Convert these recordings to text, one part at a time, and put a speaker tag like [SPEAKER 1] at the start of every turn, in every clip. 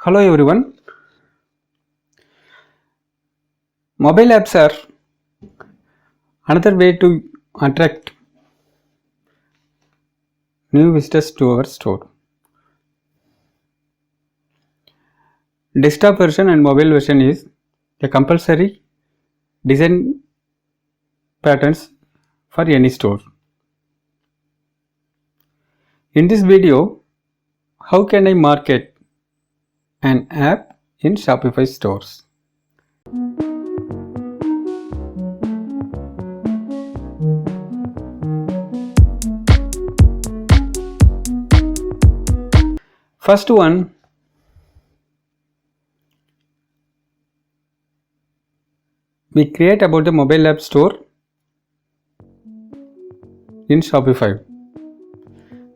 [SPEAKER 1] Hello everyone. Mobile apps are another way to attract new visitors to our store. Desktop version and mobile version is a compulsory design patterns for any store. In this video, how can I market an app in Shopify stores? First one, we create about the mobile app store in Shopify.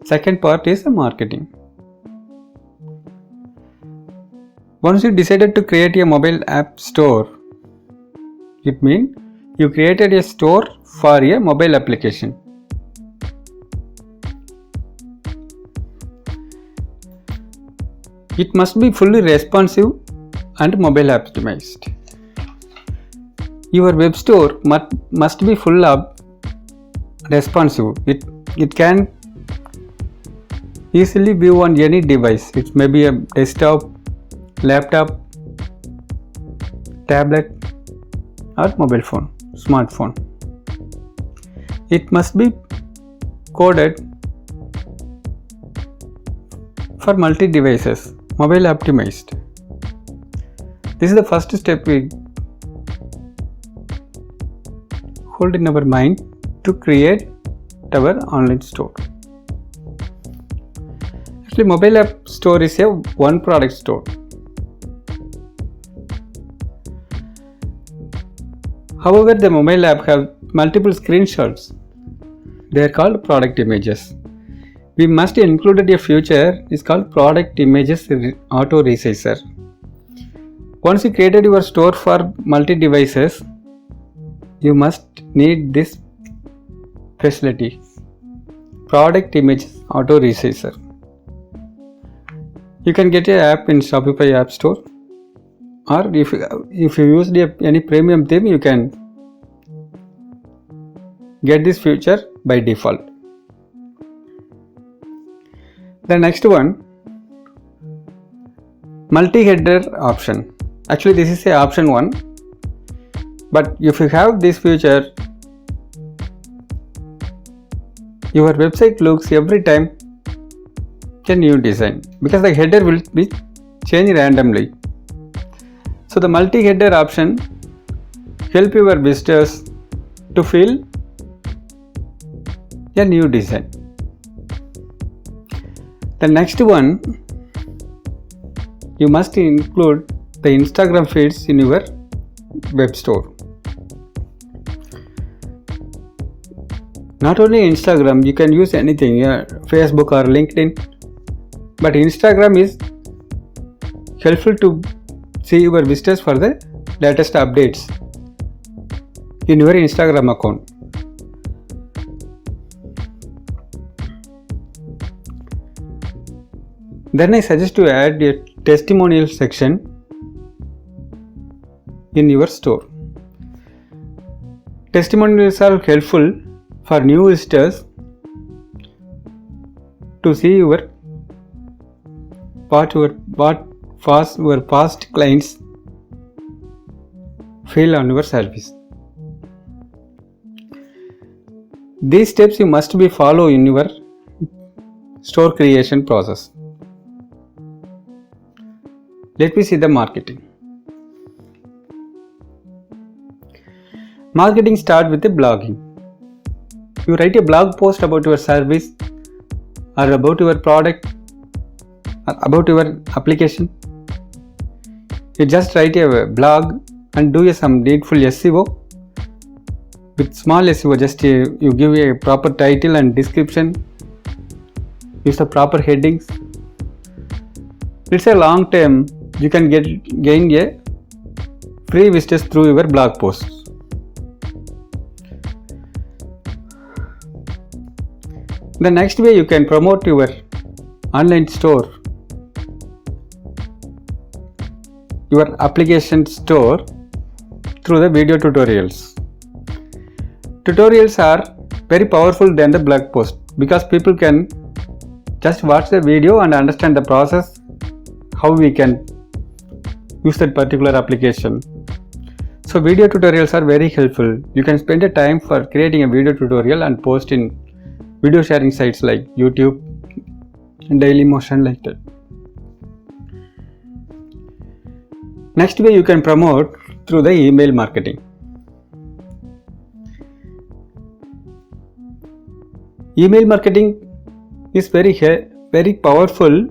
[SPEAKER 1] Second part is the marketing. Once you decided to create a mobile app store, it means you created a store for a mobile application. It must be fully responsive and mobile optimized. Your web store must be full of responsive. It can easily view on any device. It may be a desktop, laptop, tablet or mobile phone, smartphone. It must be coded for multi-devices, mobile optimized. This is the first step we hold in our mind to create our online store. Actually, mobile app store is a one product store. However, the mobile app have multiple screenshots. They are called product images. We must include a feature is called product images auto resizer. Once you created your store for multi devices, you must need this facility, product images auto resizer. You can get an app in Shopify App Store, or if you use any premium theme, you can get this feature by default. The next one, multi-header option. Actually, this is a option one, but if you have this feature, your website looks every time a new design because the header will be changed randomly. So the multi-header option help your visitors to feel a new design. The next one, you must include the Instagram feeds in your web store. Not only Instagram, you can use anything, Facebook or LinkedIn, but Instagram is helpful to see your visitors for the latest updates in your Instagram account. Then I suggest to add a testimonial section in your store. Testimonials are helpful for new visitors to see what your past clients feel on your service. These steps you must be follow in your store creation process. Let me see the marketing. Marketing start with the blogging. You write a blog post about your service or about your product or about your application. You just write a blog and do some needful SEO. With small SEO, just you give a proper title and description. Use the proper headings. It's a long term. You can gain a free visitors through your blog posts. The next way you can promote your online store your application store through the video tutorials. Tutorials are very powerful than the blog post because people can just watch the video and understand the process, how we can use that particular application. So video tutorials are very helpful. You can spend a time for creating a video tutorial and post in video sharing sites like YouTube and Dailymotion, like that. Next way you can promote through the email marketing. Email marketing is very powerful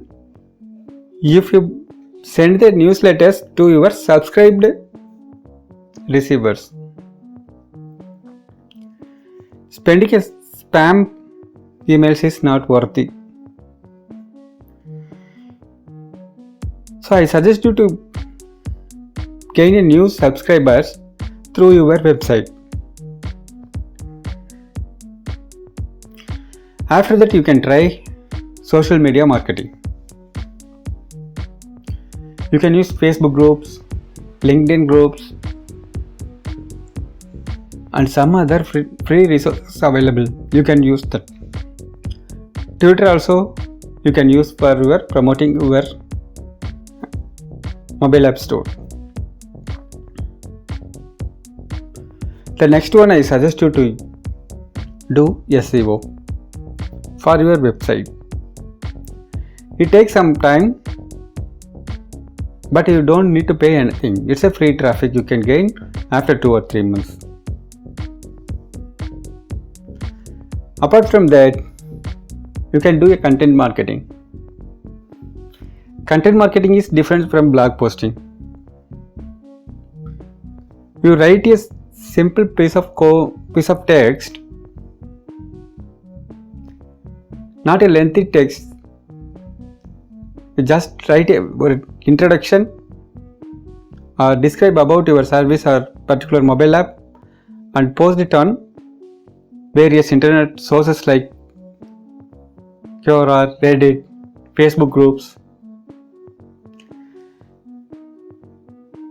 [SPEAKER 1] if you send the newsletters to your subscribed receivers. Spending a spam emails is not worthy. So I suggest you to gain a new subscribers through your website. After that, you can try social media marketing. You can use Facebook groups, LinkedIn groups, and some other free resources available. You can use that. Twitter also you can use for your promoting your mobile app store. The next one I suggest you to do SEO for your website. It takes some time, but you don't need to pay anything. It's a free traffic you can gain after 2 or 3 months. Apart from that, you can do a content marketing. Content marketing is different from blog posting. You write a simple piece of text, not a lengthy text. You just write an introduction or describe about your service or particular mobile app and post it on various internet sources like Quora, Reddit, Facebook groups.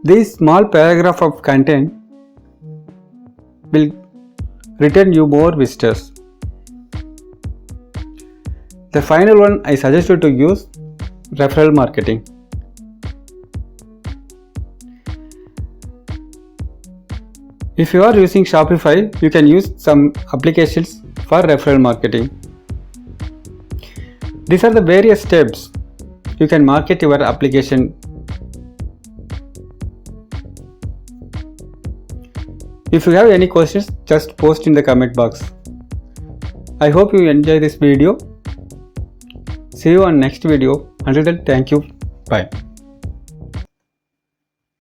[SPEAKER 1] This small paragraph of content will return you more visitors. The final one I suggest you to use referral marketing. If you are using Shopify, you can use some applications for referral marketing. These are the various steps you can market your application. If you have any questions, just post in the comment box. I hope you enjoy this video. See you on next video. Until then, thank you. Bye.